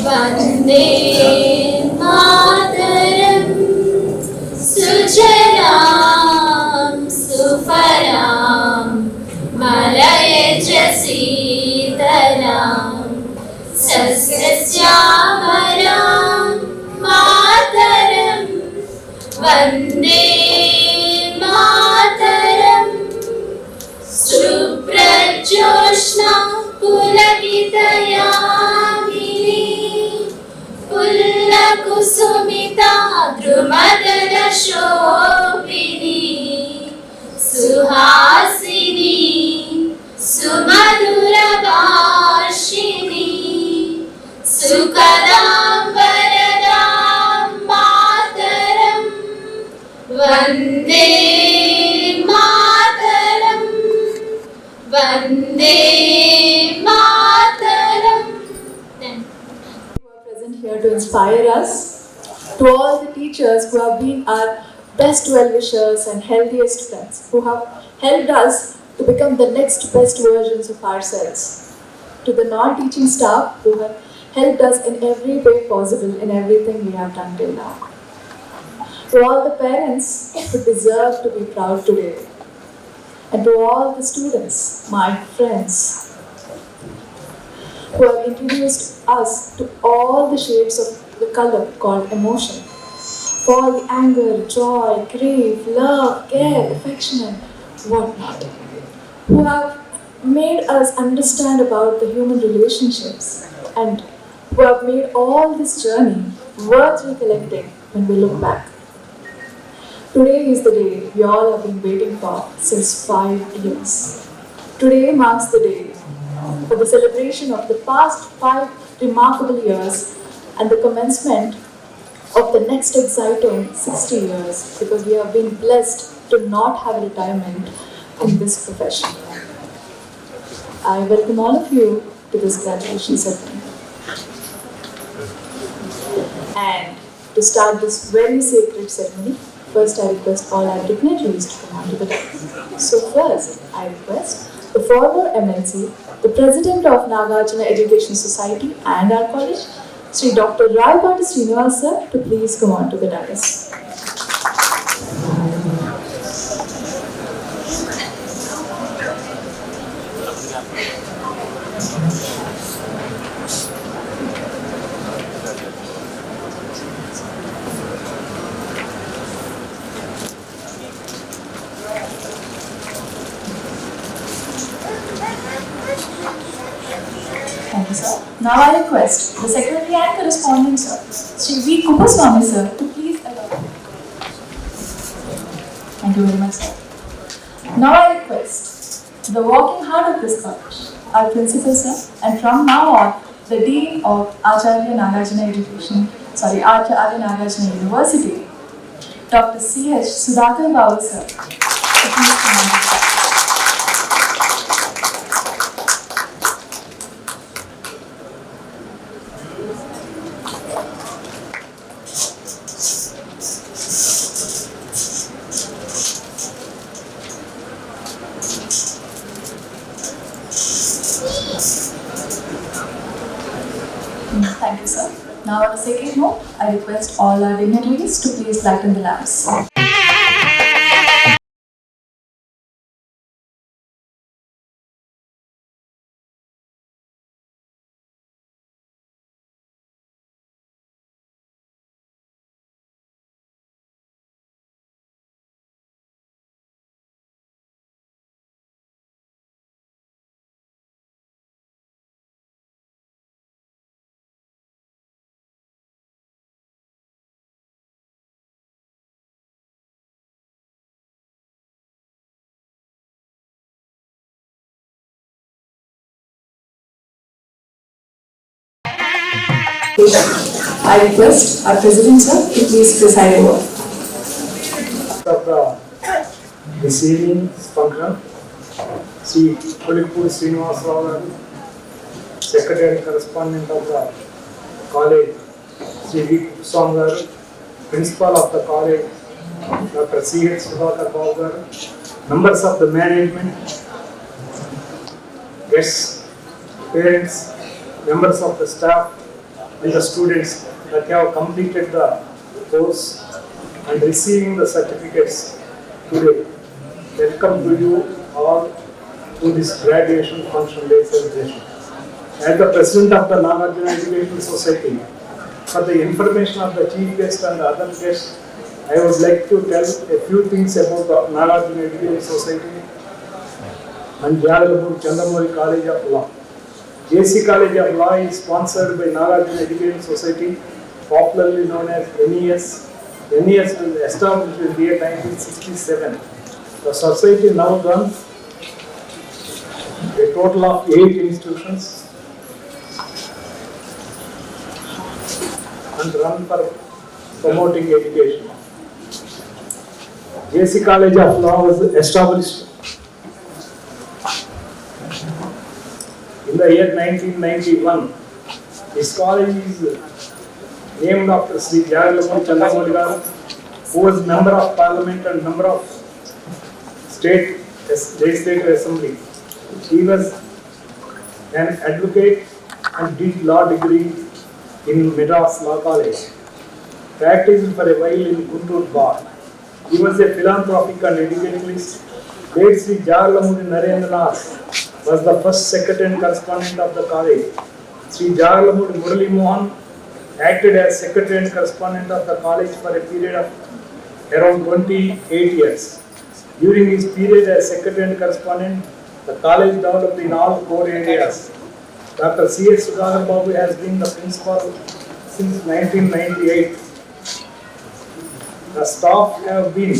वन्दे मातरं सुजलां सुफलां मलयज शीतलां सस्यश्यामलां मातरं वन्दे मातरं शुभ्रज्योत्स्ना पुलकितयामिनी पुल्लकुसुमिता द्रुमदलशोभिनी सुहासिनी सुमधुरभाषिणी सुकलां वरदां मातरं वन्दे मातरं वन्दे मातरं. Here to inspire us, to all the teachers who have been our best well-wishers and healthiest friends, who have helped us to become the next best versions of ourselves, to the non-teaching staff who have helped us in every way possible in everything we have done till now, to all the parents who deserve to be proud today, and to all the students, my friends, who have introduced us to all the shades of the color called emotion. For all the anger, joy, grief, love, care, affection and whatnot. Who have made us understand about the human relationships and who have made all this journey worth recollecting when we look back. Today is the day we all have been waiting for since 5 years. Today marks the day for the celebration of the past 5 remarkable years and the commencement of the next exciting 60 years, because we have been blessed to not have retirement in this profession. I welcome all of you to this graduation ceremony. And to start this very sacred ceremony, first I request all our dignitaries to come onto the dais. So first, I request the former MLC, the President of Nagarjuna Education Society and our college, Sri Dr. Rayapati Srinivas sir, to please come on to the dais. Thank you, sir. Now I request the Secretary and Correspondent, sir, Sri V. Kuppaswamy, sir, to please allow. Thank you very much, sir. Now I request the working heart of this college, our principal, sir, and from now on, the Dean of Acharya Nagarjuna University, Dr. C.H. Sudhakar Babu, sir, to please come on the stage. Thank you, sir. Now on a second note, I request all our dignitaries to please lighten the lamps. I request our President, sir, to please preside over. Of the evening function, Sri Kulipur Srinivas Rao, Secretary and Correspondent of the college, Sri V. Kuppaswamy, Principal of the college, Dr. C.H. Sudhakar Babu, members of the management, guests, parents, members of the staff, and the students that have completed the course and receiving the certificates today. Welcome to you all to this graduation function day celebration. As the President of the Nagarjuna Educational Society, for the information of the chief guest and the other guests, I would like to tell a few things about the Nagarjuna Educational Society and Yadalapur Chandamuri College of Law. JC College of Law is sponsored by Nagarjuna Educational Society, popularly known as NES. NES was established in the year 1967. The society now runs a total of 8 institutions and run for promoting education. JC College of Law was established in the year 1991. This college is named after Sri Jayalakshmi Chandamoli garu, who was member of parliament and member of state legislative assembly. He was an advocate and did law degree in Madras Law College. Practiced for a while in Guntur Bar. He was a philanthropic and educationalist. Late Sri Jayalakshmi Narendranath was the first secretary and correspondent of the college. Sri Jayalakshmi Murali Mohan acted as secretary and correspondent of the college for a period of around 28 years. During his period as secretary and correspondent, the college developed in all core areas. Dr. C.S. Sudhakar Babu has been the principal since 1998. The staff have been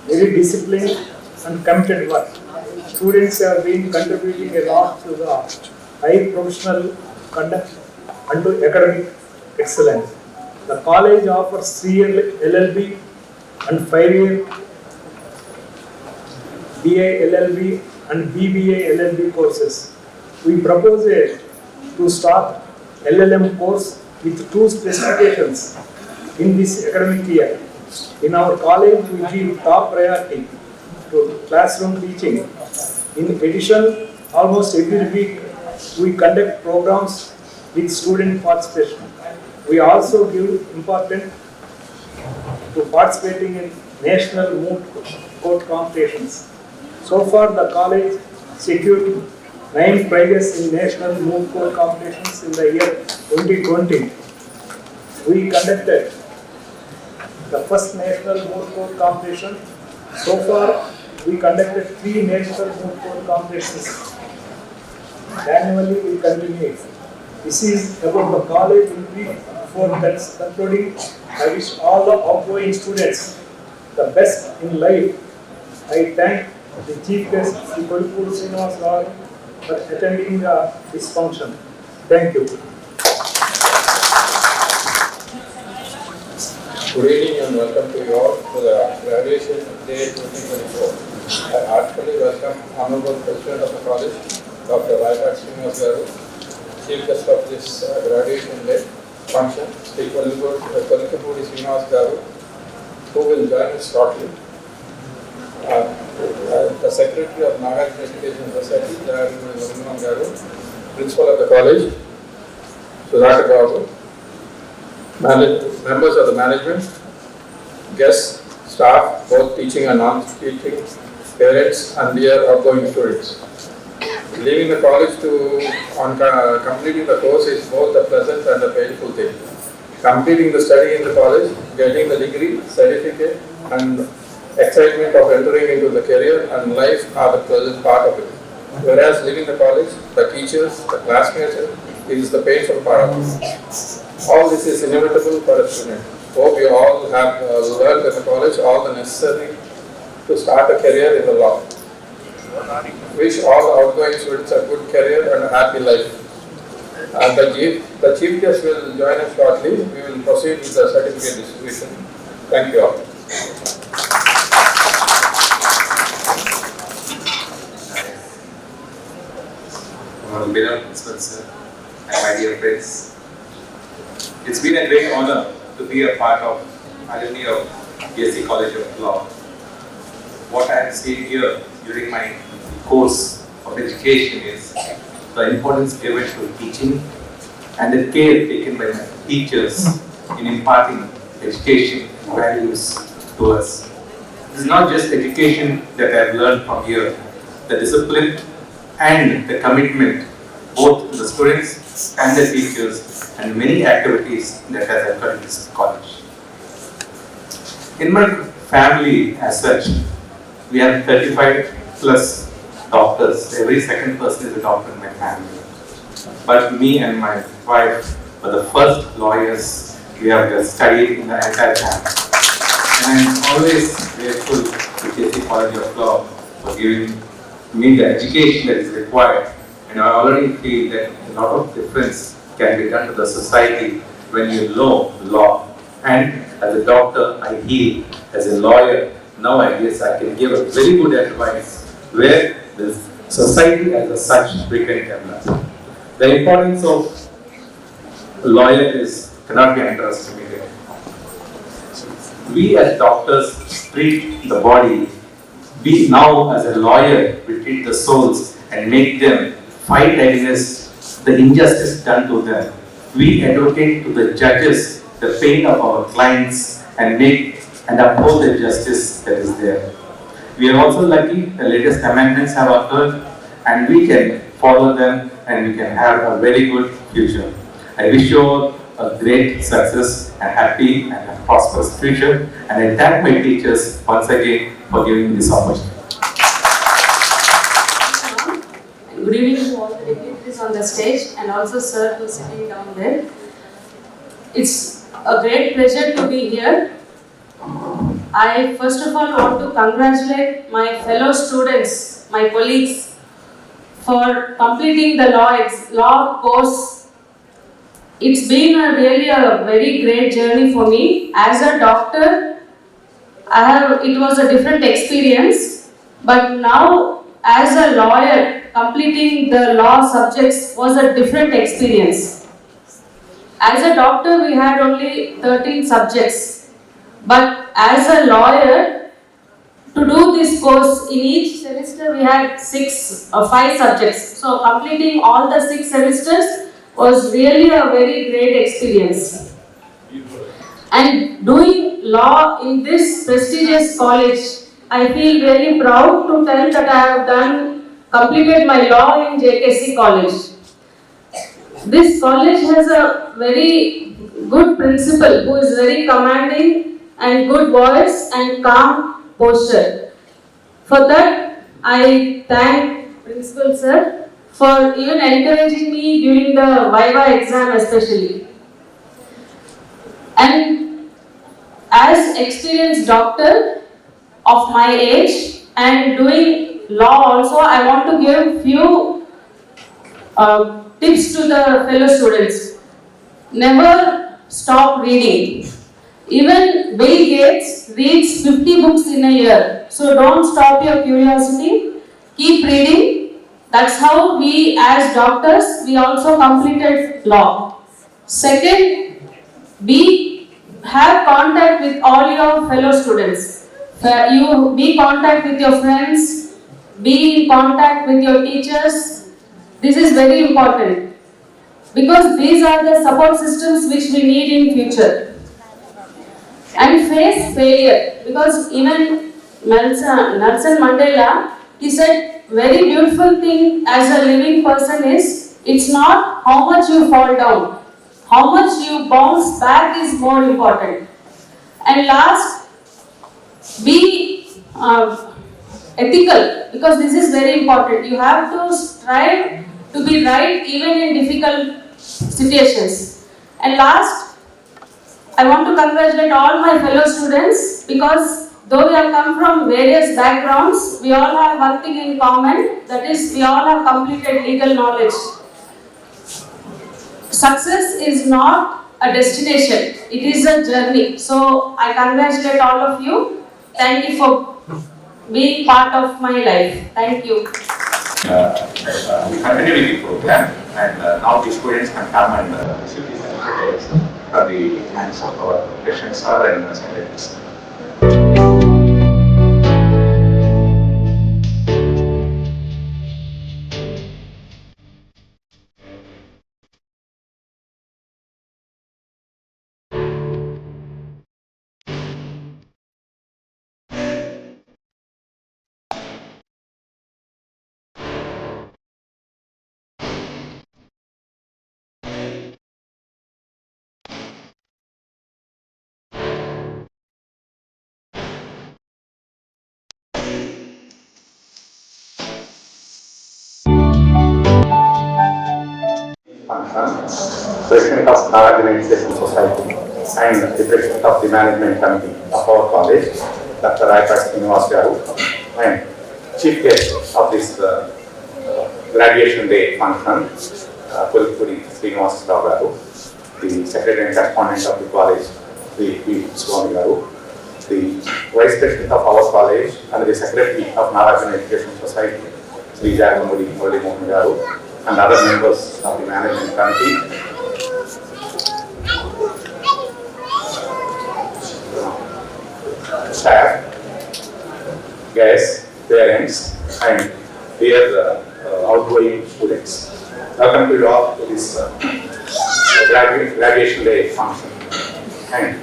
very disciplined and committed work. Students have been contributing a lot to the high professional conduct and to academic excellence. The college offers 3-year LLB and 5-year BA LLB and BBA LLB courses. We propose to start LLM course with 2 specifications in this academic year. In our college, we give top priority to classroom teaching. In addition, almost every week, we conduct programs with student participation. We also give importance to participating in national moot court competitions. So far, the college secured 9 prizes in national moot court competitions in the year 2020. We conducted the first national moot court competition. So far, we conducted 3 national moot court competitions. Annually, we continue. This is about the college in brief. Before that's concluding, I wish all the outgoing students the best in life. I thank the chief guest, Sri Kodipur Srinivas Garu, for attending this function. Thank you. Good evening and welcome to you all to the graduation day 2024. I heartily welcome Honorable President of the College, Dr. Srinivas Garu, Chief Guest of this graduation day function, Sri Kodipur Srinivas Garu, who will join us shortly. The Secretary of Nagarjuna Education Society, Dharmapeetam Garu, Principal of the College, Sudhakar Babu, members of the management, guests, staff, both teaching and non-teaching, parents and their outgoing students. Leaving the college on completing the course is both a pleasant and a painful thing. Completing the study in the college, getting the degree, certificate and excitement of entering into the career and life are the pleasant part of it. Whereas leaving the college, the teachers, the classmates, it is the painful part of it. All this is inevitable for a student. Hope you all have learned in the college all the necessary to start a career in the law. Wish all the outgoing students a good career and a happy life. And the chief guest will join us shortly. We will proceed with the certificate distribution. Thank you all. Beloved Principal Sir, and my dear friends, it's been a great honor to be a part of alumni of BSc College of Law. What I have seen here during my course of education is the importance given to teaching and the care taken by my teachers in imparting education values to us. It is not just education that I have learned from here, the discipline and the commitment both to the students and the teachers and many activities that has occurred in this college. In my family as such, we have 35 plus doctors. Every second person is a doctor in my family. But me and my wife were the first lawyers we have studied in the entire family. And I'm always grateful to JC College of Law for giving me the education that is required. And I already feel that a lot of difference can be done to the society when you know law. And as a doctor, I heal. As a lawyer, now I guess I can give a very good advice where the society as a such we can develop. The importance of a lawyer cannot be underestimated. We as doctors treat the body. We now as a lawyer, we treat the souls and make them fight against the injustice done to them. We advocate to the judges the pain of our clients and uphold the justice that is there. We are also lucky the latest amendments have occurred and we can follow them and we can have a very good future. I wish you all a great success, a happy and a prosperous future, and I thank my teachers once again for giving me this opportunity. Good evening to all the dignitaries on the stage and also sir who is sitting down there. It's a great pleasure to be here. I first of all want to congratulate my fellow students, my colleagues, for completing the law course. It's been really a very great journey for me. As a doctor, it was a different experience, but now as a lawyer, completing the law subjects was a different experience. As a doctor, we had only 13 subjects, but as a lawyer, to do this course in each semester we had 5 subjects. So completing all the 6 semesters was really a very great experience. And doing law in this prestigious college, I feel really proud to tell that I have completed my law in JKC College. This college has a very good principal who is very commanding and good voice and calm posture. For that, I thank Principal Sir for even encouraging me during the Viva exam especially. And as experienced doctor of my age and doing law also, I want to give few tips to the fellow students. Never stop reading. Even Bill Gates reads 50 books in a year. So don't stop your curiosity. Keep reading. That's how we as doctors, we also completed law. Second, have contact with all your fellow students. You be contact with your friends, be in contact with your teachers. This is very important because these are the support systems which we need in future. And face failure, because even Nelson Mandela, he said, very beautiful thing as a living person is, it's not how much you fall down, how much you bounce back is more important. And last, be ethical, because this is very important. You have to strive to be right even in difficult situations. And last, I want to congratulate all my fellow students because though we have come from various backgrounds, we all have one thing in common, that is we all have completed legal knowledge. Success is not a destination, it is a journey. So I congratulate all of you. Thank you for being part of my life. Thank you. We continue with the program and now the students can come and receive these certificates from the hands of our patients sir and secretaries. function, President of Nagarjuna Education Society, and the President of the Management Committee of our college, Dr. Raipat Srinivas Garu, and Chief Guest of this graduation day function, Pulipuri Srinivas Garu, the Secretary and Correspondent of the college, the P. Swami Garu, the Vice President of our college and the Secretary of Nagarjuna Education Society, Sri Jagamudi Murali Mohan Garu, and other members of the Management Committee. Staff, guests, parents, and dear outgoing students. Welcome to you all to this graduation day function. And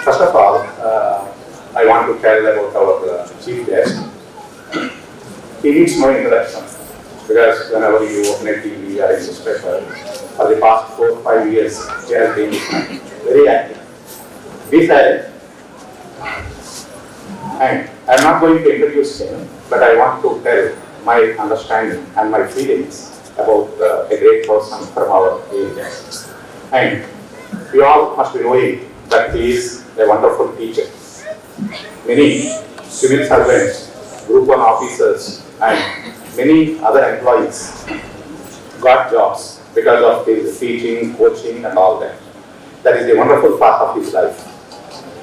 first of all, I want to tell about our chief guest. He needs no introduction because whenever you open a TV or a newspaper, for the past 4 or 5 years, he has been very active. Besides, and I am not going to introduce him, but I want to tell my understanding and my feelings about a great person from our area. And we all must be knowing that he is a wonderful teacher. Many civil servants, Group 1 officers, and many other employees got jobs because of his teaching, coaching, and all that. That is a wonderful part of his life.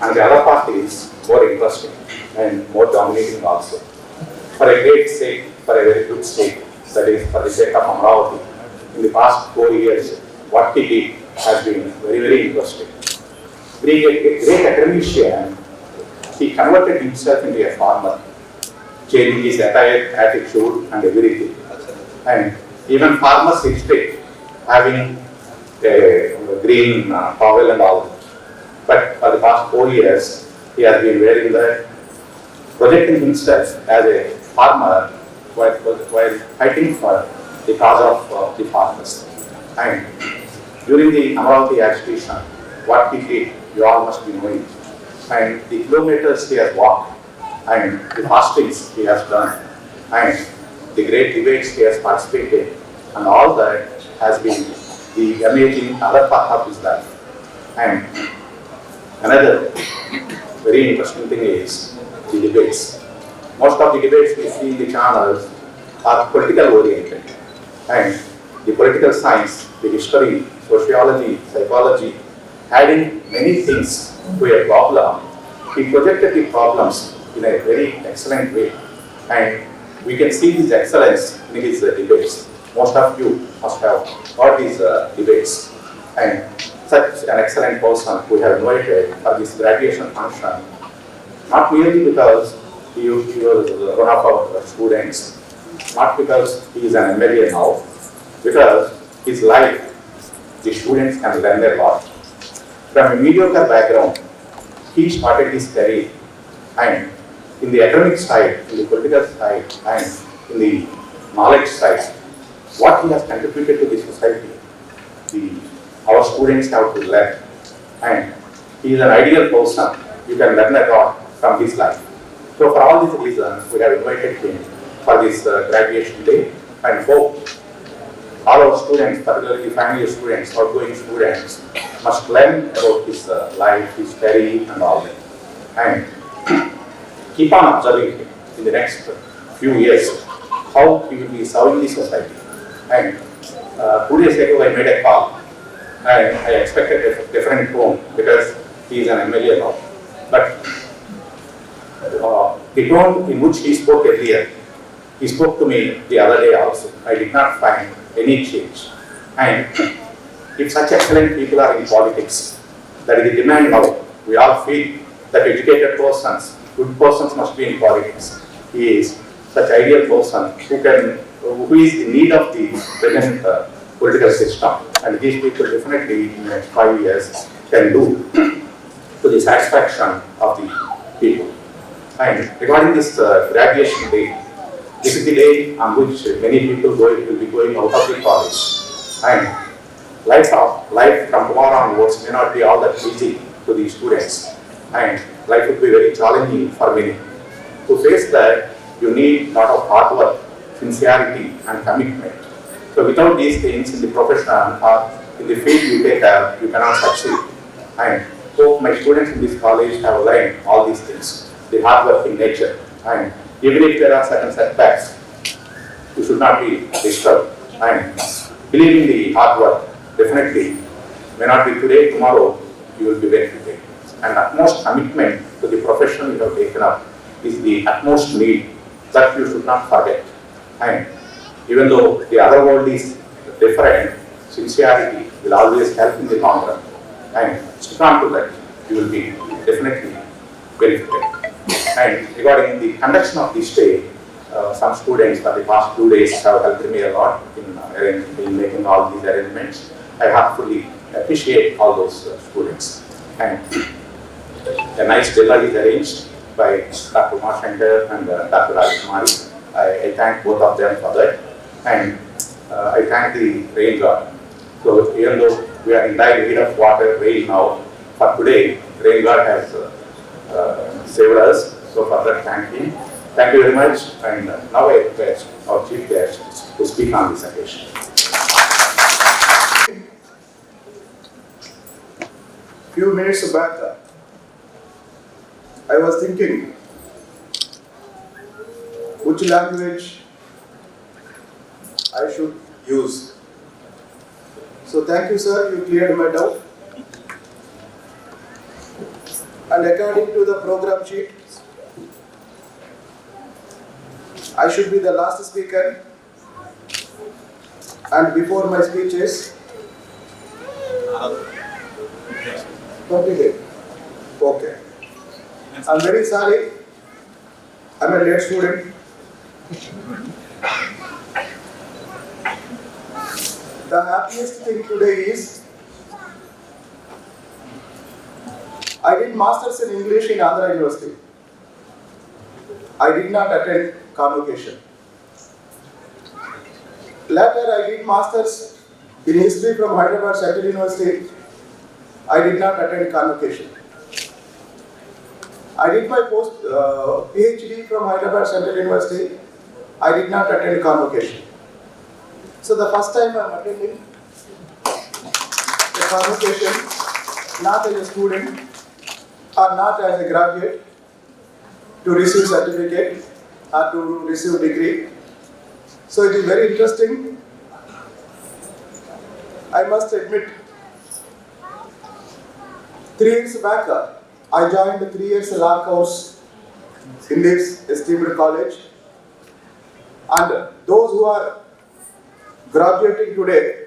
And the other part is more interesting and more dominating also. For a great sake, for a very good sake, that is for the sake of Amravati, in the past 4 years, what he did has been very, very interesting. Being a great academician, he converted himself into a farmer, changing his entire attitude and everything. And even farmers hesitate having a green towel and all. But for the past 4 years, he has been wearing that, projecting himself as a farmer while fighting for the cause of the farmers. And during the Amravati agitation, what he did, you all must be knowing. And the kilometers he has walked, and the fastings he has done, and the great debates he has participated, and all that has been the amazing other part of his life. And another very interesting thing is the debates. Most of the debates we see in the channels are political oriented, and the political science, the history, sociology, psychology, adding many things to a problem, he projected the problems in a very excellent way, and we can see his excellence in his debates. Most of you must have heard his debates, and such an excellent person we have invited for this graduation function, not merely because he was one of our students, not because he is an MLA now, because his life, the students can learn a lot. From a mediocre background, he started his career, and in the academic side, in the political side, and in the knowledge side, what he has contributed to the society, our students have to learn. And he is an ideal person. You can learn a lot from his life. So for all these reasons, we have invited him for this graduation day, and hope all our students, particularly final students, outgoing students, must learn about his life, his career, and all that. And keep on observing him in the next few years, how he will be serving the society. And 2 days ago, I made a call, and I expected a different tone because he is an MLA now. But the tone in which he spoke earlier, he spoke to me the other day also. I did not find any change. And if such excellent people are in politics, that is the demand now. We all feel that educated persons, good persons must be in politics. He is such ideal person who is in need of the present political system. And these people definitely in the next 5 years can do to the satisfaction of the people. And regarding this graduation day, this is the day on which many people will be going out of the college. And life from tomorrow onwards may not be all that easy to the students. And life will be very challenging for many. To face that, you need a lot of hard work, sincerity, and commitment. So without these things in the professional or in the field you take up, you cannot succeed. And so my students in this college have learned all these things, the hard working nature. And even if there are certain setbacks, you should not be disturbed. And believe in the hard work, definitely. May not be today, tomorrow, you will be benefited. And utmost commitment to the profession you have taken up is the utmost need that you should not forget. And even though the other world is different, sincerity will always help in the long run. And stick on to that, you will be definitely benefited. And regarding the conduction of this day, some students for the past 2 days have helped me a lot in making all these arrangements. I heartfully appreciate all those students. And a nice dinner is arranged by Dr. Umashankar and Dr. Rajkumari. I thank both of them for that. And I thank the rain god. So even though we are in dire need of water, rain now, for today, rain god has saved us. So for that, thank him. Thank you very much. And now I request our chief guest to speak on this occasion. Few minutes back, I was thinking which language I should use. So thank you, sir, you cleared my doubt. And according to the program sheet, I should be the last speaker. And before my speech is completed. Okay. I'm very sorry. I'm a late student. The happiest thing today is I did masters in English in Andhra University. I did not attend convocation. Later I did masters in history from Hyderabad Central University. I did not attend convocation. I did my PhD from Hyderabad Central University. I did not attend convocation. So the first time I am attending the convocation, not as a student or not as a graduate, to receive certificate or to receive degree. So it is very interesting. I must admit, 3 years back, I joined the 3 years law course in this esteemed college. And those who are graduating today,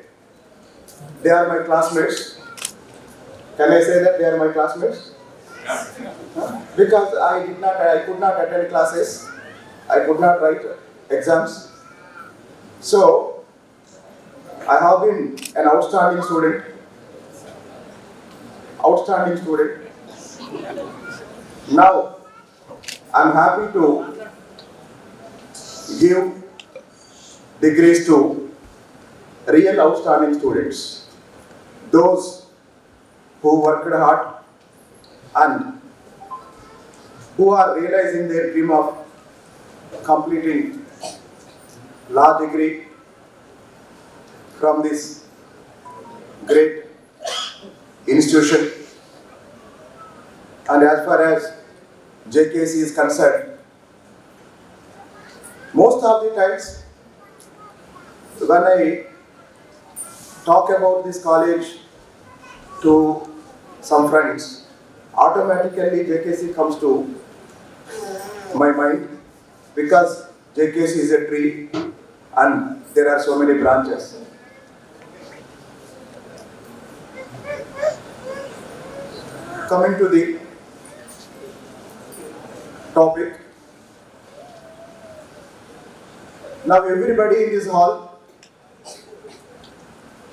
they are my classmates. Can I say that they are my classmates? Because I could not attend classes, I could not write exams. So, I have been an outstanding student. Now, I am happy to give degrees to real outstanding students. Those who worked hard and who are realizing their dream of completing law degree from this great institution. And as far as JKC is concerned, most of the times when I talk about this college to some friends, automatically JKC comes to my mind because JKC is a tree and there are so many branches. Coming to the topic, now everybody in this hall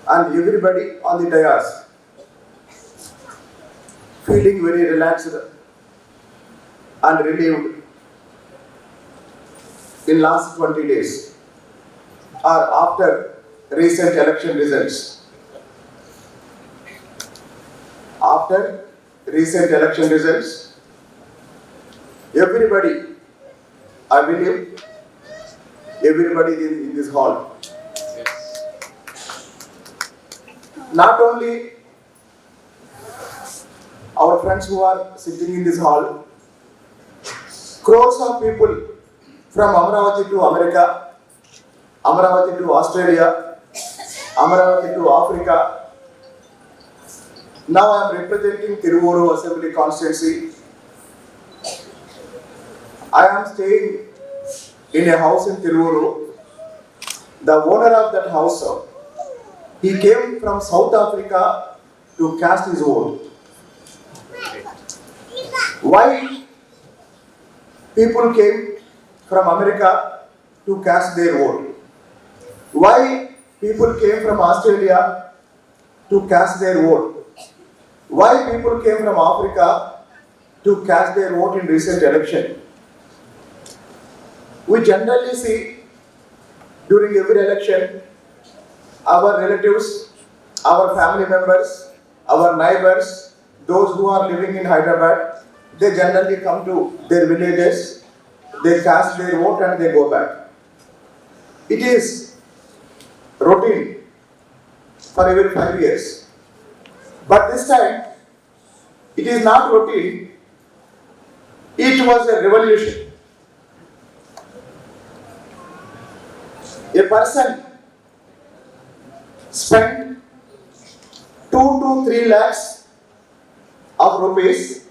and everybody on the dais feeling very relaxed and relieved in last 20 days or after recent election results. After recent election results, everybody, I believe, everybody in this hall not only our friends who are sitting in this hall, crores of people from Amravati to America, Amravati to Australia, Amravati to Africa. Now I am representing Tiruvuru Assembly Constituency. I am staying in a house in Tiruvuru. The owner of that house, he came from South Africa to cast his vote. Why people came from America to cast their vote? Why people came from Australia to cast their vote? Why people came from Africa to cast their vote in recent election? We generally see during every election, our relatives, our family members, our neighbors, those who are living in Hyderabad, they generally come to their villages, they cast their vote and they go back. It is routine for every 5 years. But this time, it is not routine, it was a revolution. A person spent 2 to 3 lakhs of rupees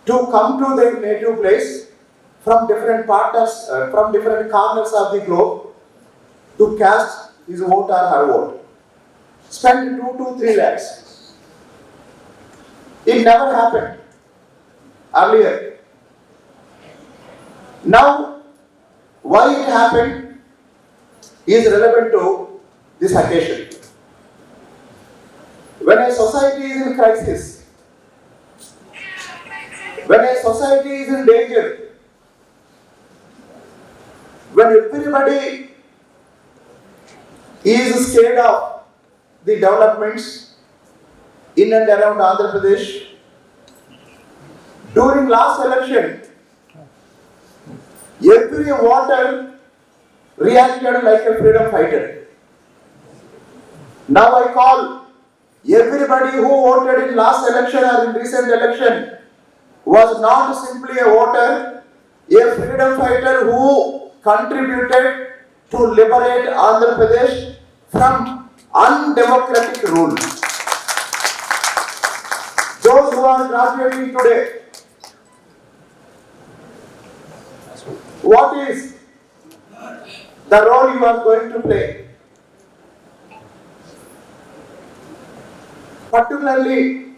to come to their native place from different from different corners of the globe to cast his vote or her vote. Spent 2 to 3 lakhs. It never happened earlier. Now, why it happened is relevant to this occasion. When a society is in crisis, when a society is in danger, when everybody is scared of the developments in and around Andhra Pradesh, during last election, every voter reacted like a freedom fighter. Now I call everybody who voted in last election or in recent election was not simply a voter, a freedom fighter who contributed to liberate Andhra Pradesh from undemocratic rule. Those who are graduating today, what is the role you are going to play? Particularly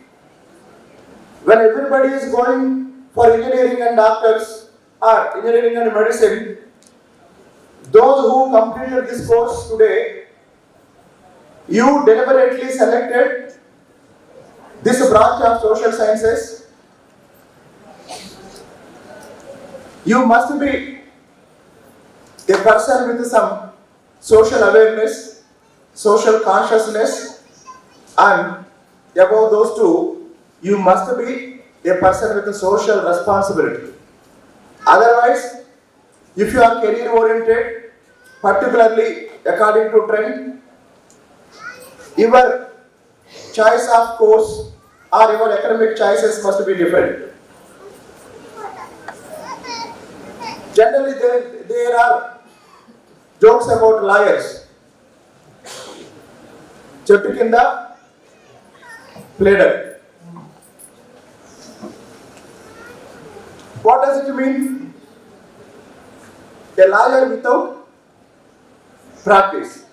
when everybody is going for engineering and doctors or engineering and medicine, those who completed this course today, you deliberately selected this branch of social sciences. You must be a person with some social awareness, social consciousness, and above those two, you must be a person with a social responsibility. Otherwise, if you are career oriented, particularly according to trend, your choice of course or your academic choices must be different. Generally, there are jokes about lawyers. Chettu kinda pleader. What does it mean? A lawyer without practice,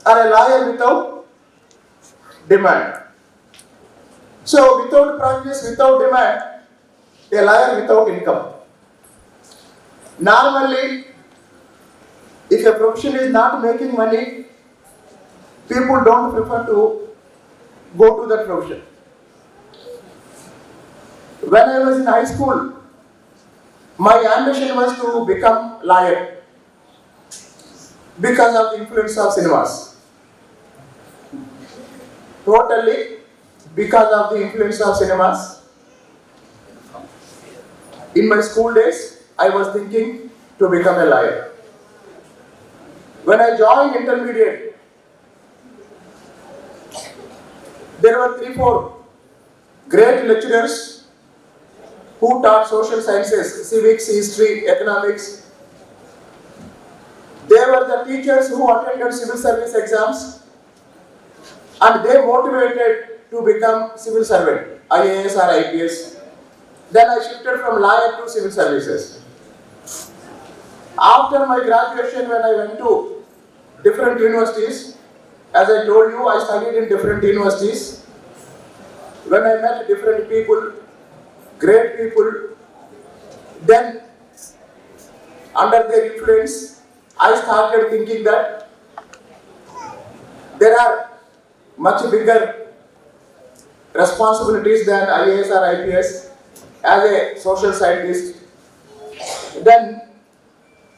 or a lawyer without demand. So, without practice, without demand, a lawyer without income. Normally, if a profession is not making money, people don't prefer to go to that profession. When I was in high school, my ambition was to become lawyer because of the influence of cinemas. Totally because of the influence of cinemas. In my school days, I was thinking to become a lawyer. When I joined intermediate, There were 3-4 great lecturers who taught social sciences, civics, history, economics. They were the teachers who attended civil service exams and they motivated to become civil servant, IAS or IPS. Then I shifted from lawyer to civil services. After my graduation, when I went to different universities, as I told you, I studied in different universities. When I met different people, great people, then under their influence, I started thinking that there are much bigger responsibilities than IAS or IPS as a social scientist. Then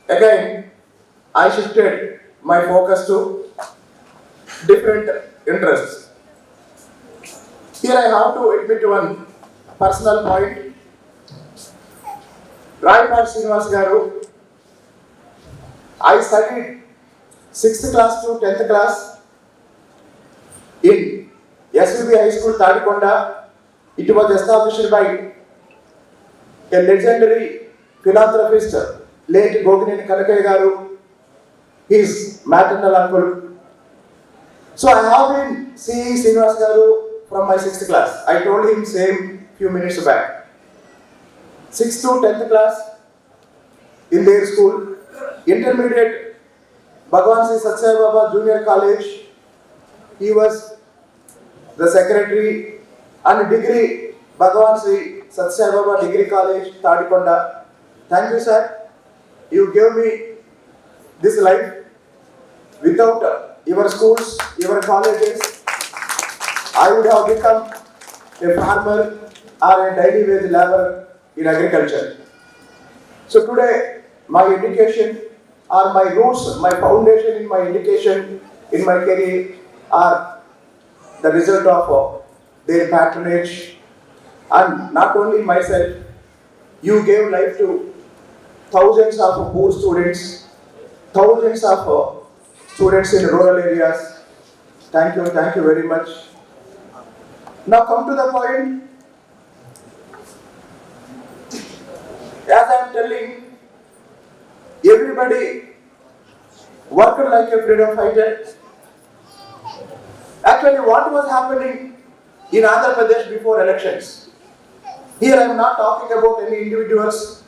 again, I shifted my focus to different interests. Here I have to admit one personal point. Right Srinivas Garu, I studied 6th class to 10th class in SVB High School, Tadikonda. It was established by a legendary philanthropist, late Gogineni Kanakaya Garu, his maternal uncle. So I have been seeing Srinivas Garu from my 6th class. I told him same few minutes back. 6th to 10th class in their school. Intermediate, Bhagwan Sri Satsai Baba Junior College. He was the secretary. And degree, Bhagwan Sri Satsai Baba Degree College, Tadikonda. Thank you, sir. You gave me this life. Without your schools, your colleges, I would have become a farmer or a daily wage laborer in agriculture. So today, my education or my roots, my foundation in my education, in my career are the result of their patronage. And not only myself, you gave life to thousands of poor students, thousands of students in rural areas. Thank you very much. Now come to the point. As I am telling, everybody worked like a freedom fighter. Actually, what was happening in Andhra Pradesh before elections? Here I am not talking about any individuals.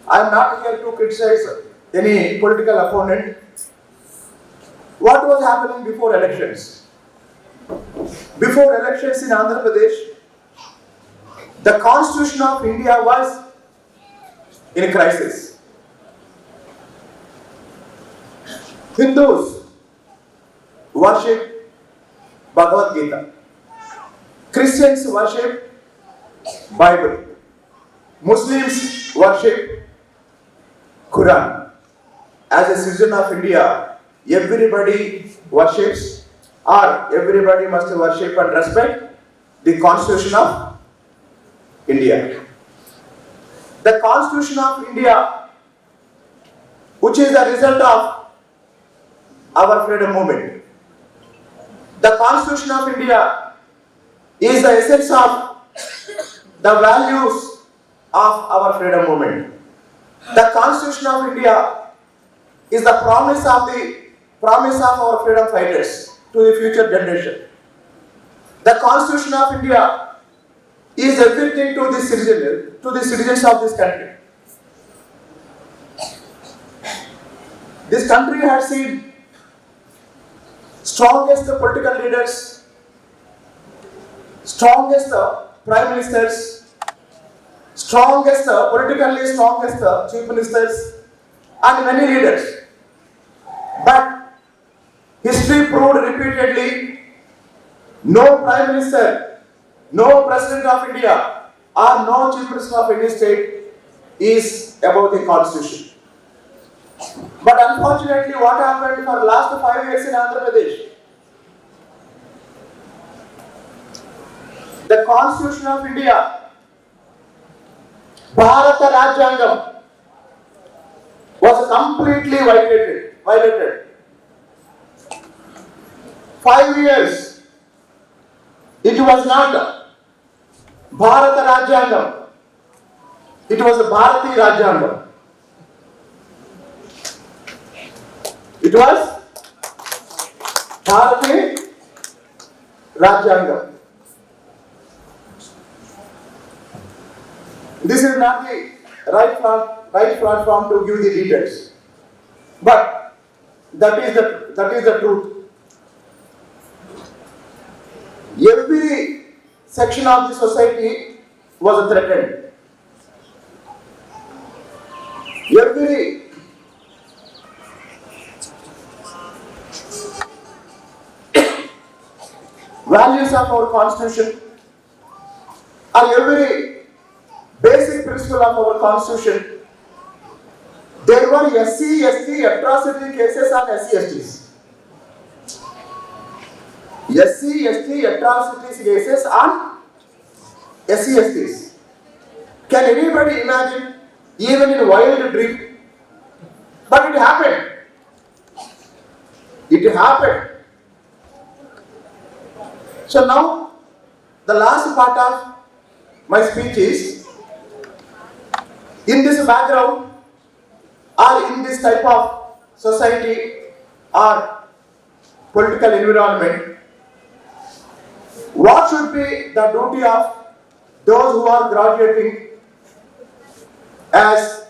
I am not here to criticize any political opponent. What was happening before elections? Before elections in Andhra Pradesh, the Constitution of India was in a crisis. Hindus worship Bhagavad Gita. Christians worship Bible. Muslims worship Quran. As a citizen of India, everybody worships or everybody must worship and respect the Constitution of India. The Constitution of India, which is the result of our freedom movement. The Constitution of India is the essence of the values of our freedom movement. The Constitution of India is the promise of our freedom fighters to the future generation. The Constitution of India is everything to the citizens of this country. This country has seen strongest political leaders, strongest prime ministers, politically strongest chief ministers, and many leaders. But history proved repeatedly, no prime minister, no president of India, or no chief minister of any state is above the constitution. But unfortunately, what happened for the last 5 years in Andhra Pradesh? The Constitution of India, Bharata Rajyangam, was completely violated. 5 years It was not Bharata Rajyangam. It was the Bharati Rajyangam. It was Bharati Rajyangam. This is not the right platform to give the details, but that is the truth. Every section of the society was threatened. Every values of our constitution or every basic principle of our constitution, there were SC, ST atrocity cases on SC, STs. SC, ST atrocities cases on SC, STs. Can anybody imagine, even in a wild dream? But it happened. It happened. So now, the last part of my speech is, in this background or in this type of society or political environment, what should be the duty of those who are graduating as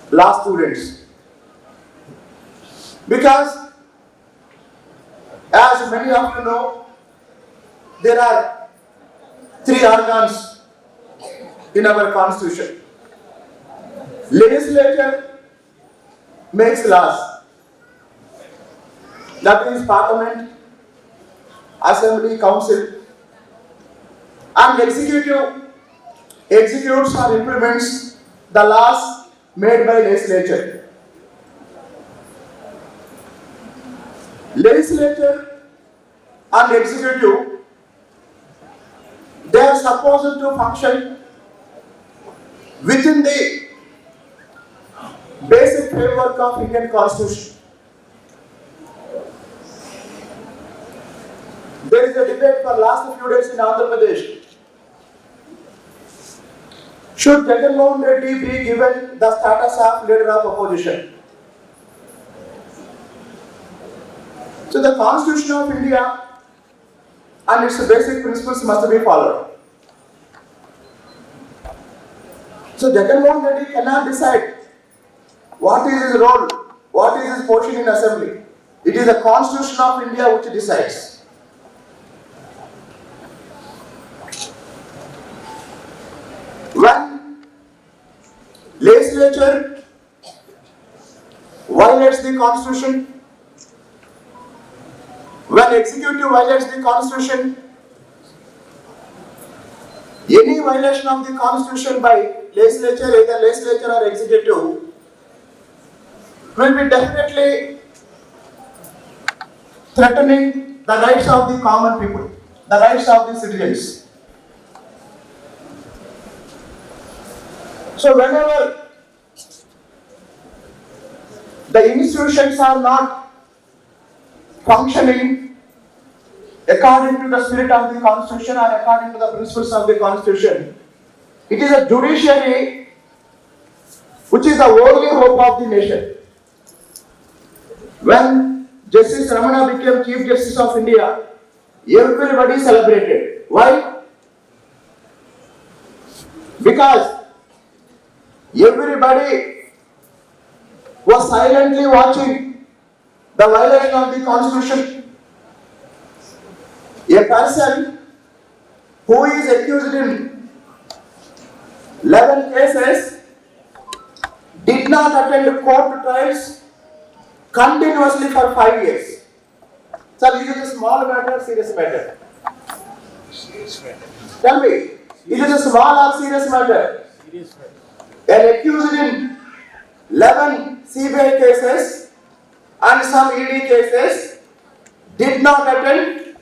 law students? Because as many of you know, there are 3 organs in our constitution. Legislature makes laws. That is Parliament, Assembly, Council. And executive executes or implements the laws made by legislature. Legislature and executive, they are supposed to function within the basic framework of Indian Constitution. There is a debate for last few days in Andhra Pradesh. Should Jagan Mohan Reddy be given the status of leader of opposition? So the Constitution of India and its basic principles must be followed. So Jagan Mohan Reddy cannot decide what is his role, what is his portion in assembly. It is the Constitution of India which decides. When legislature violates the Constitution, when executive violates the Constitution, any violation of the Constitution by legislature, either legislature or executive, will be definitely threatening the rights of the common people, the rights of the citizens. So whenever the institutions are not functioning according to the spirit of the Constitution or according to the principles of the Constitution, it is a judiciary which is the only hope of the nation. When Justice Ramana became Chief Justice of India, everybody celebrated. Why? Because everybody was silently watching the violation of the Constitution. A person who is accused in 11 cases did not attend court trials continuously for 5 years. So is it a small matter or serious matter? Tell me, is it a small or serious matter? An accused in 11 CBI cases and some ED cases did not attend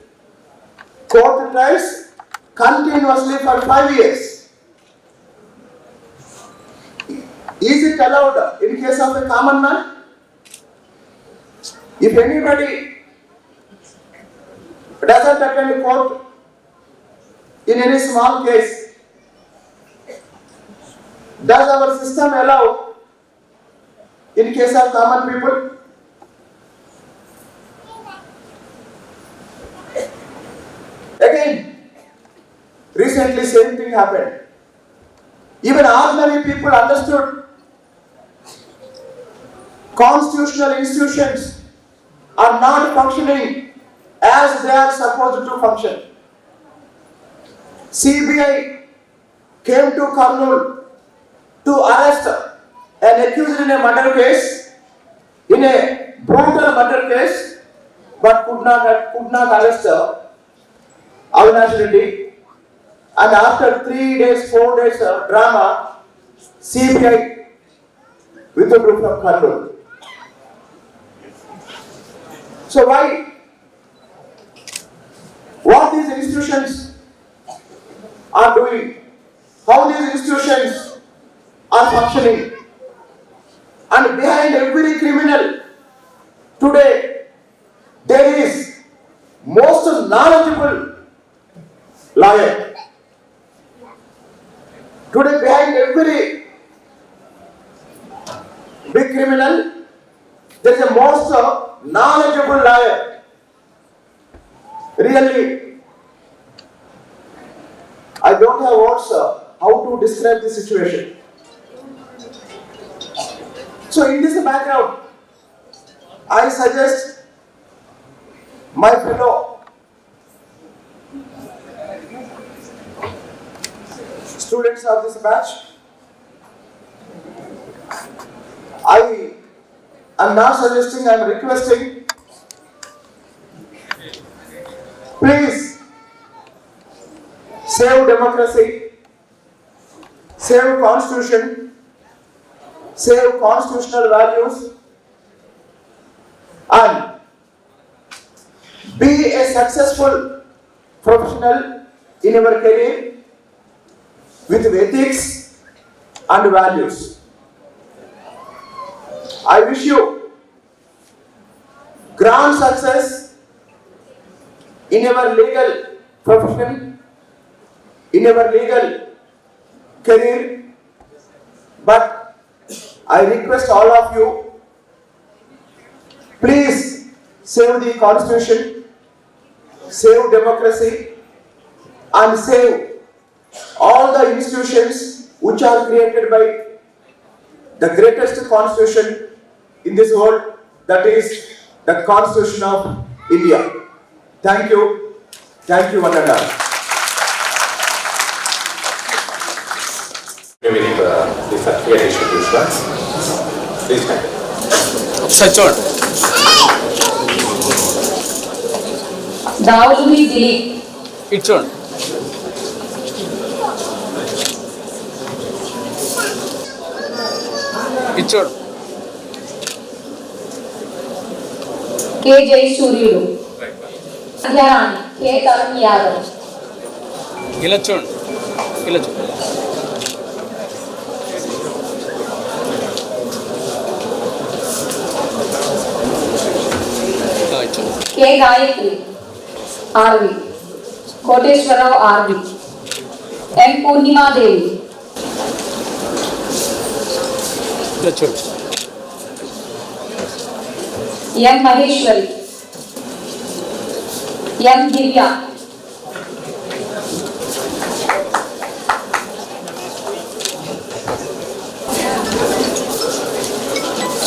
court trials continuously for 5 years. Is it allowed in case of a common man? If anybody doesn't attend court in any small case, does our system allow in case of common people? Again, recently same thing happened. Even ordinary people understood constitutional institutions are not functioning as they are supposed to function. CBI came to Kurnool to arrest an accused in a murder case, in a brutal murder case, but could not arrest Avinash Reddy. And after 3 days, 4 days drama, CBI withdrew from Kurnool. So why? What these institutions are doing, how these institutions are functioning, and behind every criminal today there is most knowledgeable lawyer. Today behind every big criminal there is a most knowledgeable lawyer. Really, I don't have words how to describe the situation. So in this background, I suggest my fellow students of this batch, I am not suggesting, I am requesting, please save democracy, save constitution, save constitutional values, and be a successful professional in your career with ethics and values. I wish you grand success in your legal profession, in your legal career, but I request all of you, please save the constitution, save democracy, and save all the institutions which are created by the greatest constitution in this world, that is the Constitution of India. Thank you one and all. Giving the certificate distributions. Please continue. Sachon. Daudi Dilip. It's on. It's on. K. Jay Suryudu. Adhyarani. K. Tarun Yadav. Ilachon. Ilachon. K. Gayatri. R.V. Koteshwarao R.V. M. Purnima Devi. Ilachon. M. Maheshwari. M. Divya.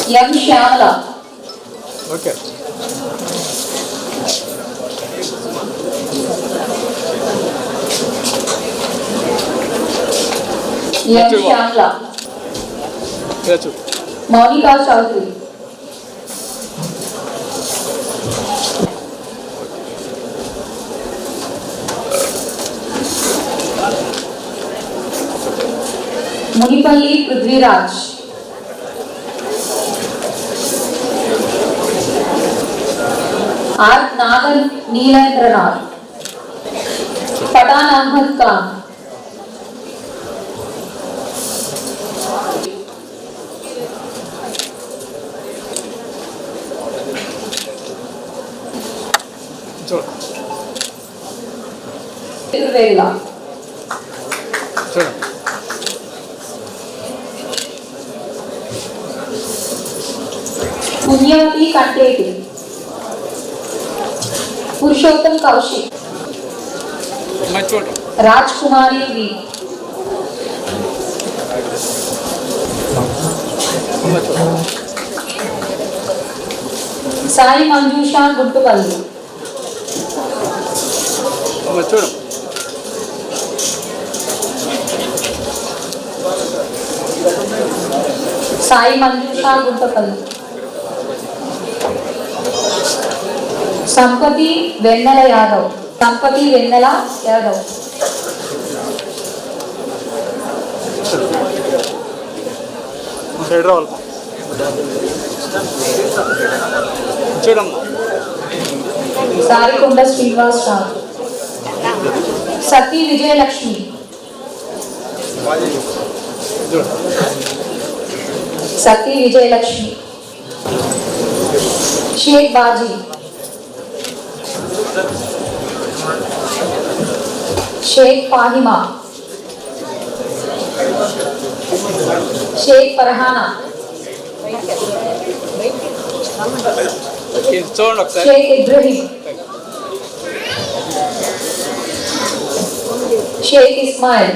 M. Shyamala. Okay. M. Shyamala. Ilachon. Monica Chaudhary. Munipalli Prithviraj. R. Nagan Neelendranath. Patan Ahmad Khan. It's on. ఎదురువేగుల చూడండి. పుణ్యవతి కంటేటి పురుషోత్తం కౌశిక్ అమ్మాయి చూడండి. రాజ్ కుమారి వి అమ్మాయి చూడండి. సాయి మంజుష గుట్టుపల్లి అమ్మాయి చూడండి. సాయి మంజుష గుట్టపల్లి సంపతి వెన్నెల Yadav side రావాలి. చూడమ్మా. సారికొండ శ్రీనివాస్ రావు సతీ విజయలక్ష్మి సతీ విజయలక్ష్మి షేక్ బాజీ షేక్ ఫాహిమా షేక్ ఫర్హానా చూడండి ఒకసారి. షేక్ ఇబ్రహీం షేక్ ఇస్మాయిల్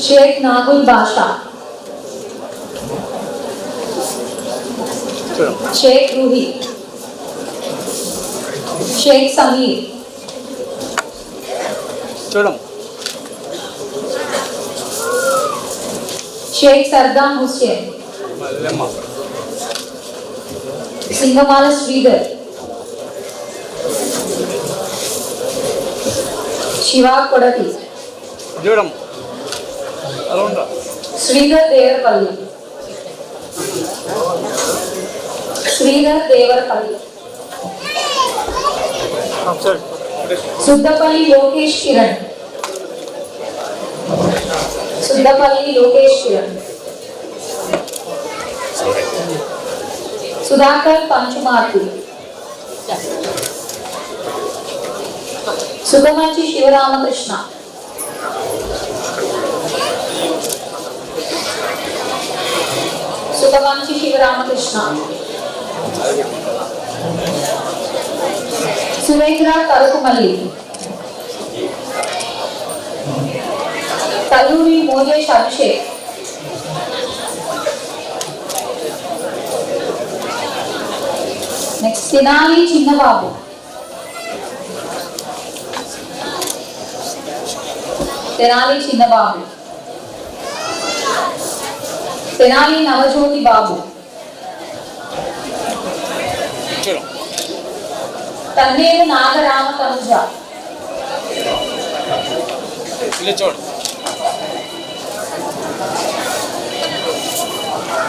షేక్ నాగుల్ బాషా చూడండి. షేక్ రూహి షేక్ సమీర్ చూడమ్మా. షేక్ సర్దాం హుస్సేన్ మళ్ళీ అమ్మా. సింగమాల శ్రీధర్ శివ కొడటి చూడమ్మా. అలా ఉండరా. శ్రీధర్ దేవరపల్లి సరే. సుద్దపల్లి లోకేష్ కిరణ్ సుధాకర్ పంచుమార్తి సుగమంచి శివరామకృష్ణ సురేంద్ర కరుకుమల్లి తల్లూరి మోజేష్ అభిషేక్ నెక్స్ట్ తెనాలి చిన్నబాబు తెనాలి నవజ్యోతి బాబు తన్నేరు నాగరామ తనుజ చూడండి.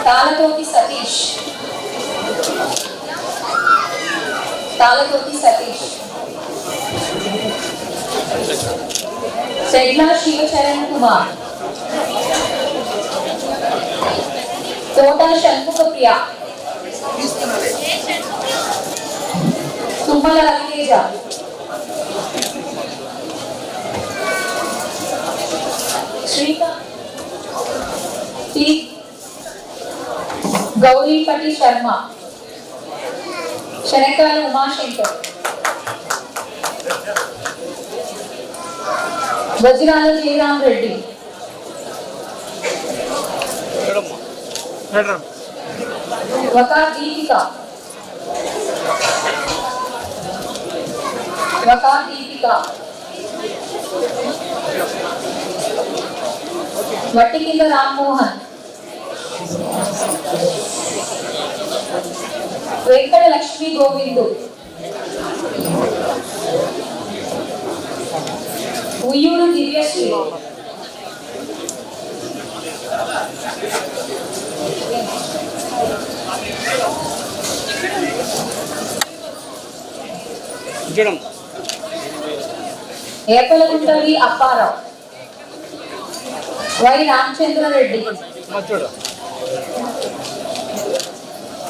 తాళతోటి సతీష్ సెడ్ల శివచరణ్ కుమార్ తోట షణ్ముఖ ప్రియ తుమ్మల రవితేజ శ్రీకాంత్ గౌరీపటి శర్మ శనకాల ఉమాశంకర్ వజ్రాల జయరామ్ రెడ్డి వకా దీపిక వట్టి కింద రామ్మోహన్ వెంకట లక్ష్మీ గోవిందు ఉయ్యూరు దివ్యశ్రీ ఏపలగుంటవి Apparao Y Ramachandra Reddy Machuda.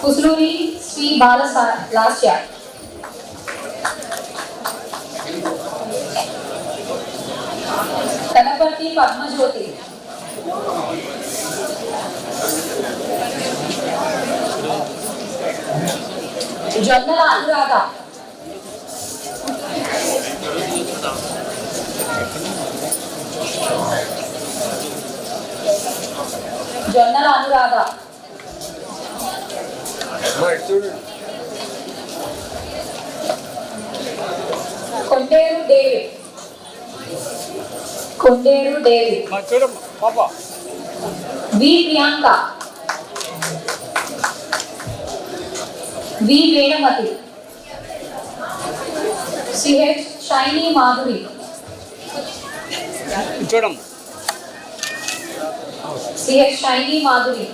Kusluri Sri Balasya. Kanapati Padmajyoti. Jonnala Anuradha. Jonnala Anuradha. Konderu David. Konderu David. Machuda, Papa. V Priyanka. V Venamati. CH Shiny Madhuri. Chudam. CH Shiny Madhuri.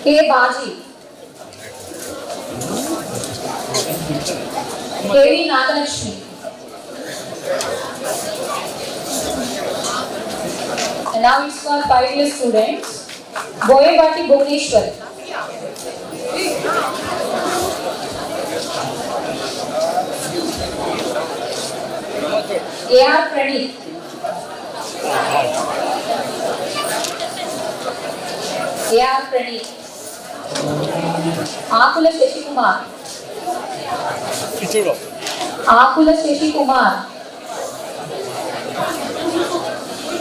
K Baji. KV Nagalakshmi. And now it's for 5-year students. Boyabati Bhuvaneshwar. AR Pradeep. AR Pradeep. Akula Shashi Kumar. Ichudo. Akula Shashi Kumar.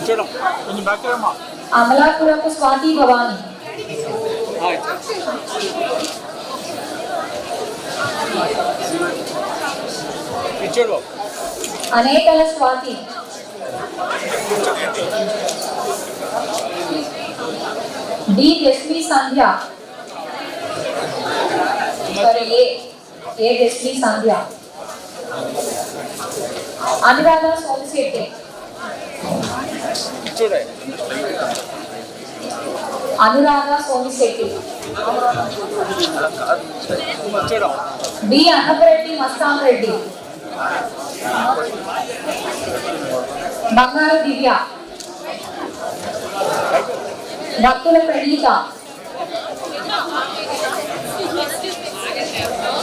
Chudam. Konచెం back ramma. Amalapurapu Swati Bhavani. Ichudo. Anekala Swati. D. Deshmi Sandhya. Sorry, A. Deshmi Sandhya. Anuradha Soliseti. Ichudo. Anuradha Soliseti. Machuda. B. Annapareddy Mastan Reddy. Bangaru Divya. Bhaktula Pranita.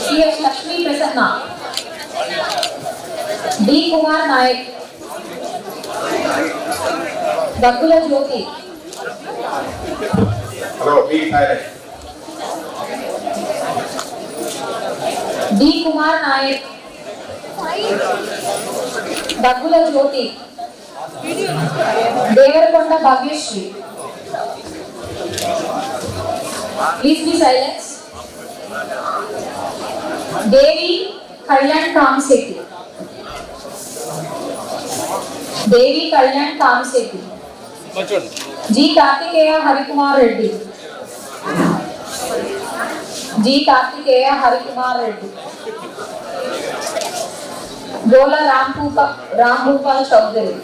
C.H. Lakshmi Prasanna. D. Kumar Nayak. Bhaktula Jyoti. Hello, be silent. D. Kumar Nayak. Bhaktula Jyoti. Devarakonda Bhagyashree. Please be silent. Devi Kalyan Kamiseti. Devi Kalyan Kamiseti. Machuda. G. Kartikeya Harikumar Reddy. G. Kartikeya Harikumar Reddy. Gola Rambhupal Chaudhary.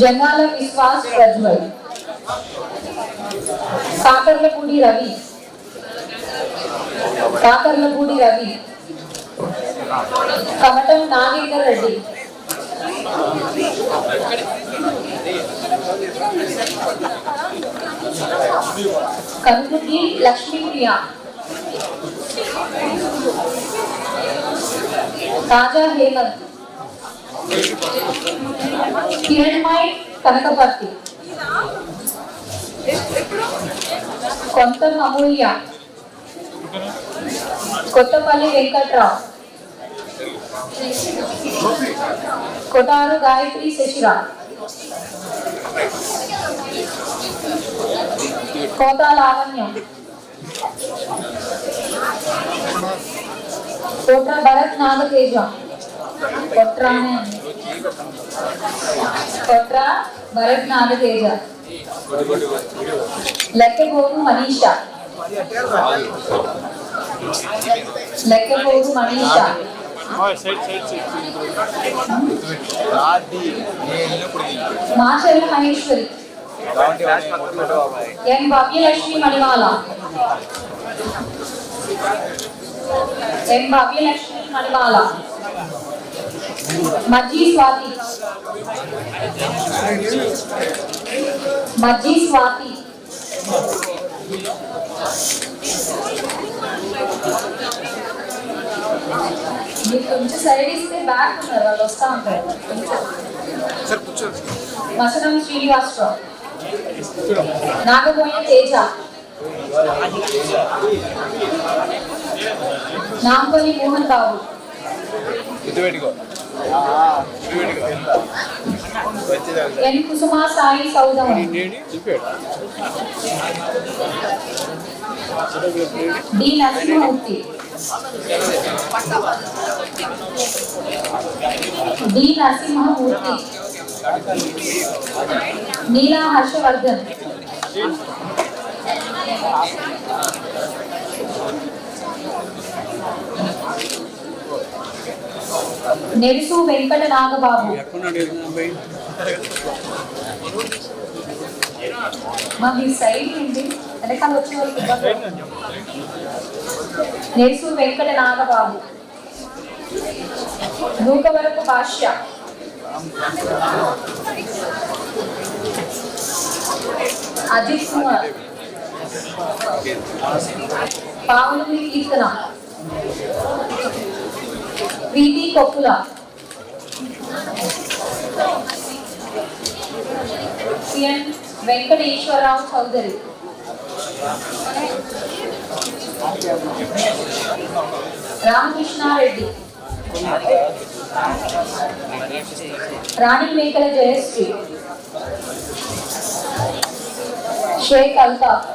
Jangala Viswas Prajwal. Kakarlapudi Ravi. Kakarlapudi Ravi. Kamatam Nagendra Reddy. Kanukuti Lakshmi Priya. Raja Hemant. Kiranmai Kanakaparti. Kontam Amulya. Kottapalli Venkatrao. Kotaru Gayatri Seshira. Kota Lavanya. Kotra Bharat Nagateja. Kotra Bharat Nagateja. Lekkepogu Manisha. Lekkepogu Manisha. Marshall Maheshwari. N. Bhagyalakshmi Manimala. N. Bhagyalakshmi Manimala. Majji Swati. Majji Swati. మీరు కొంచెం side ఇస్తే back ఉన్నారు వాళ్ళు వస్తూ ఉంటారు. మసనం శ్రీనివాసరావు. నాగబోయిన తేజ. నాంపల్లి మోహన్ బాబు. ఎన్ Kusuma Sai సౌదం. D Narasimhamurthy. D Narasimhamurthy. నీలా హర్షవర్ధన్. నెరుసు వెంకట నాగబాబు. మా మీ side ఏంటి వెనకాల వచ్చిన వాళ్ళకి నెరుసు వెంకట నాగబాబు. నూకవరపు భాష్య. అజిత్ కుమార్. పావులూరి కీర్తన. ప్రీతి కొప్పుల. సిఎన్ వెంకటేశ్వరరావు చౌదరి. రామకృష్ణారెడ్డి. రాణి మేకల జయశ్రీ. షేక్ అల్తాఫ్.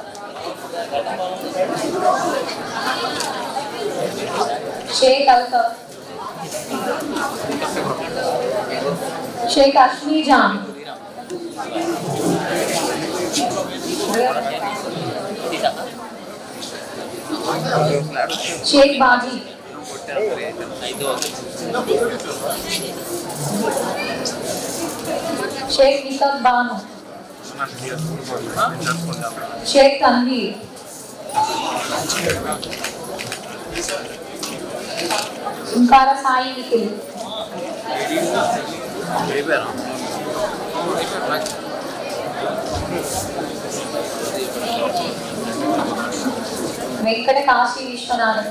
షేక్ అల్తాఫ్. షేక్ అష్మీ జాన్. షేక్ బాజీ. షేక్ నికత్ బాను. షేక్ తన్వీర్. ఇంకార సాయి నిఖిల్. వెంకట కాశీ విశ్వనాథన్.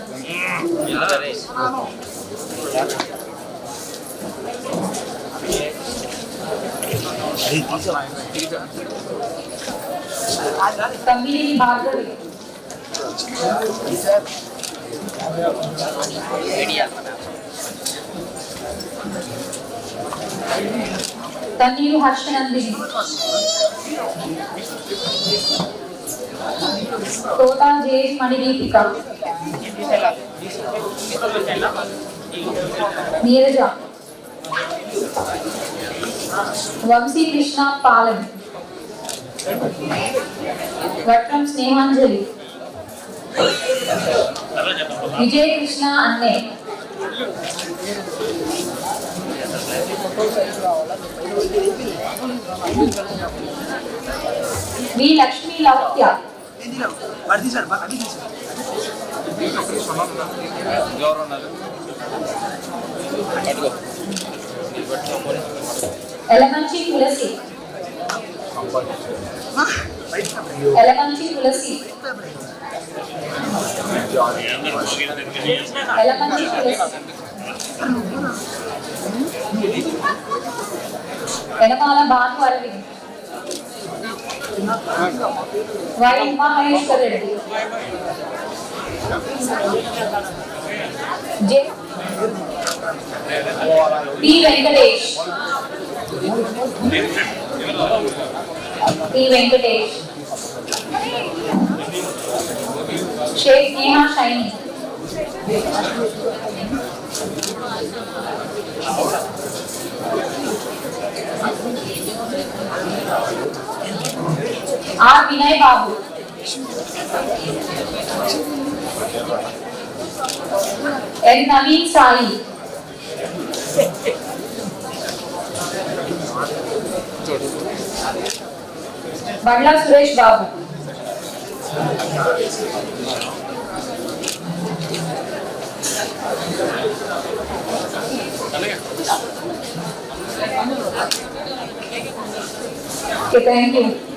తమ్మినేని భార్గవి. తన్నీరు హర్షనందిని. తోటా జేజ్ మణిదీపిక. నీరజ. వంశీ కృష్ణ పాలన్. వట్రం స్నేహాంజలి. విజయ కృష్ణ అన్నే. వి లక్ష్మీ లౌక్య. ఎలమంచి తులసి. ఎలమంచి తులసి. ఎలమంచి తులసి. ఎనమాల Bhanu Arvind. Why Umamaheshwara Reddy. P Venkatesh. P Venkatesh. Shaik Neha Shaini. R Vinay Babu. N Naveen Sai. Bandla Suresh Babu. Okay, thank you.